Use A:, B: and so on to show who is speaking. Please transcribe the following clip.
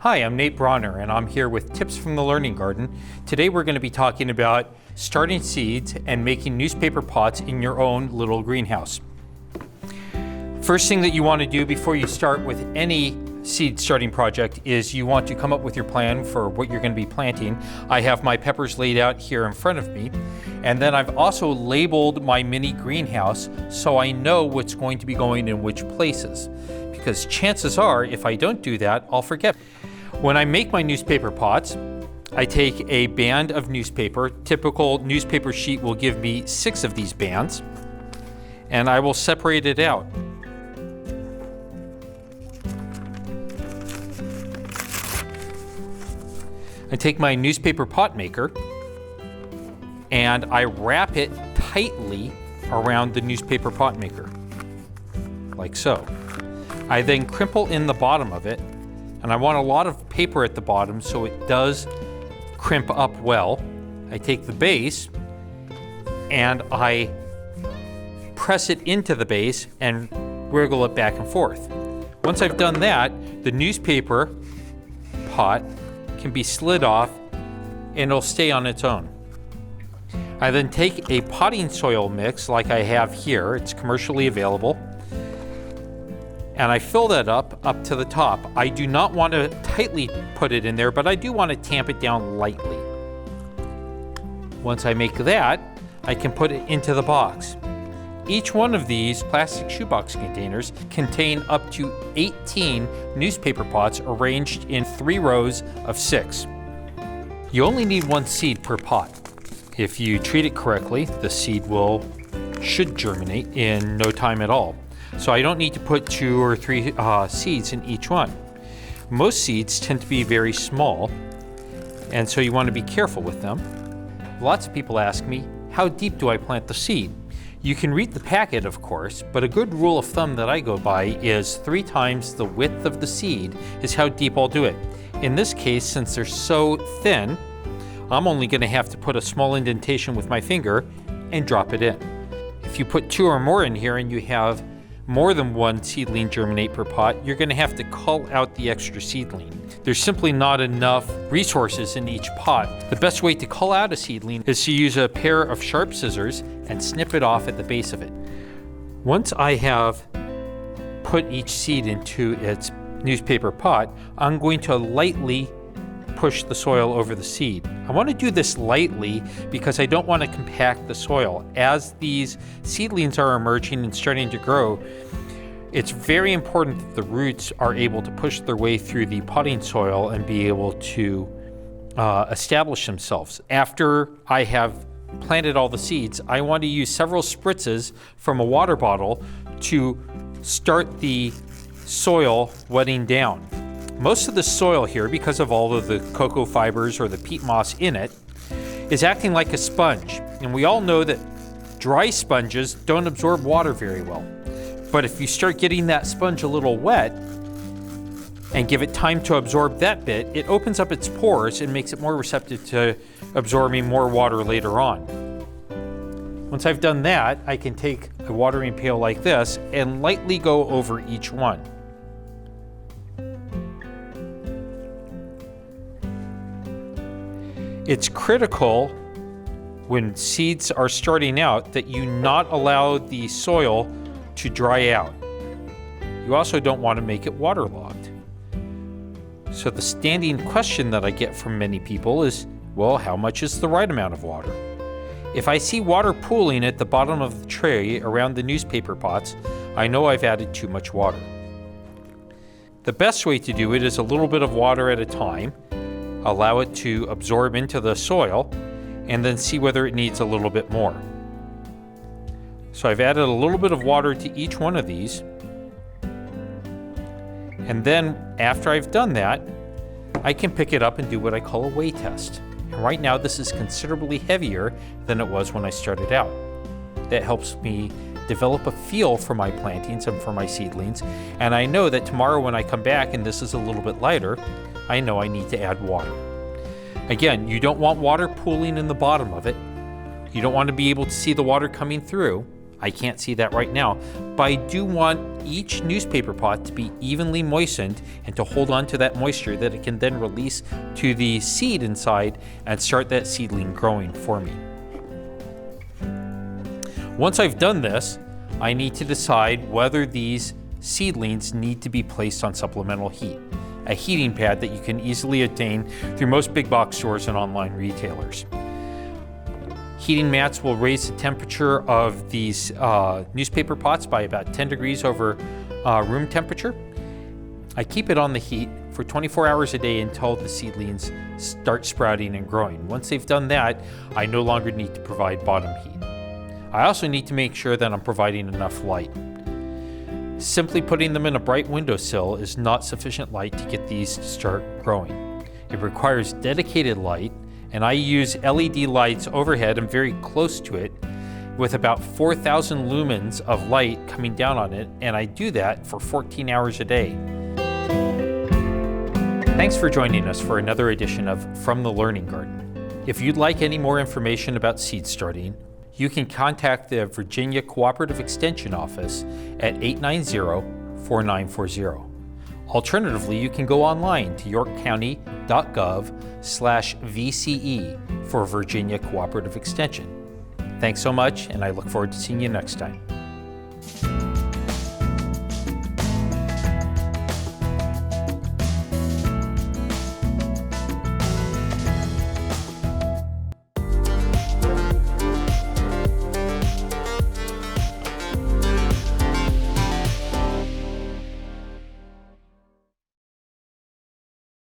A: Hi, I'm Nate Bronner, and I'm here with Tips from the Learning Garden. Today we're going to be talking about starting seeds and making newspaper pots in your own little greenhouse. First thing that you want to do before you start with any seed starting project is you want to come up with your plan for what you're going to be planting. I have my peppers laid out here in front of me, and then I've also labeled my mini greenhouse so I know what's going to be going in which places. Because chances are, if I don't do that, I'll forget. When I make my newspaper pots, I take a band of newspaper. Typical newspaper sheet will give me 6 of these bands, and I will separate it out. I take my newspaper pot maker and I wrap it tightly around the newspaper pot maker, like so. I then crimple in the bottom of it, and I want a lot of paper at the bottom so it does crimp up well. I take the base and I press it into the base and wiggle it back and forth. Once I've done that, the newspaper pot can be slid off and it'll stay on its own. I then take a potting soil mix like I have here, it's commercially available, and I fill that up to the top. I do not want to tightly put it in there, but I do want to tamp it down lightly. Once I make that, I can put it into the box. Each one of these plastic shoebox containers contain up to 18 newspaper pots arranged in 3 rows of 6. You only need 1 seed per pot. If you treat it correctly, the seed should germinate in no time at all. So I don't need to put 2 or 3 seeds in each one. Most seeds tend to be very small, and so you want to be careful with them. Lots of people ask me, how deep do I plant the seed? You can read the packet, of course, but a good rule of thumb that I go by is 3 times the width of the seed is how deep I'll do it. In this case, since they're so thin, I'm only going to have to put a small indentation with my finger and drop it in. If you put 2 or more in here and you have more than 1 seedling germinate per pot, you're going to have to cull out the extra seedling. There's simply not enough resources in each pot. The best way to cull out a seedling is to use a pair of sharp scissors and snip it off at the base of it. Once I have put each seed into its newspaper pot, I'm going to lightly push the soil over the seed. I want to do this lightly because I don't want to compact the soil. As these seedlings are emerging and starting to grow, it's very important that the roots are able to push their way through the potting soil and be able to establish themselves. After I have planted all the seeds, I want to use several spritzes from a water bottle to start the soil wetting down. Most of the soil here, because of all of the cocoa fibers or the peat moss in it, is acting like a sponge. And we all know that dry sponges don't absorb water very well. But if you start getting that sponge a little wet and give it time to absorb that bit, it opens up its pores and makes it more receptive to absorbing more water later on. Once I've done that, I can take a watering pail like this and lightly go over each one. It's critical when seeds are starting out that you not allow the soil to dry out. You also don't want to make it waterlogged. So the standing question that I get from many people is, well, how much is the right amount of water? If I see water pooling at the bottom of the tray around the newspaper pots, I know I've added too much water. The best way to do it is a little bit of water at a time. Allow it to absorb into the soil, and then see whether it needs a little bit more. So I've added a little bit of water to each one of these. And then after I've done that, I can pick it up and do what I call a weigh test. And right now this is considerably heavier than it was when I started out. That helps me develop a feel for my plantings and for my seedlings. And I know that tomorrow when I come back and this is a little bit lighter, I know I need to add water. Again, you don't want water pooling in the bottom of it. You don't want to be able to see the water coming through. I can't see that right now, but I do want each newspaper pot to be evenly moistened and to hold on to that moisture that it can then release to the seed inside and start that seedling growing for me. Once I've done this, I need to decide whether these seedlings need to be placed on supplemental heat, a heating pad that you can easily obtain through most big box stores and online retailers. Heating mats will raise the temperature of these newspaper pots by about 10 degrees over room temperature. I keep it on the heat for 24 hours a day until the seedlings start sprouting and growing. Once they've done that, I no longer need to provide bottom heat. I also need to make sure that I'm providing enough light. Simply putting them in a bright windowsill is not sufficient light to get these to start growing. It requires dedicated light, and I use LED lights overhead and very close to it with about 4,000 lumens of light coming down on it, and I do that for 14 hours a day. Thanks for joining us for another edition of From the Learning Garden. If you'd like any more information about seed starting, you can contact the Virginia Cooperative Extension Office at 890-4940. Alternatively, you can go online to yorkcounty.gov/VCE for Virginia Cooperative Extension. Thanks so much, and I look forward to seeing you next time.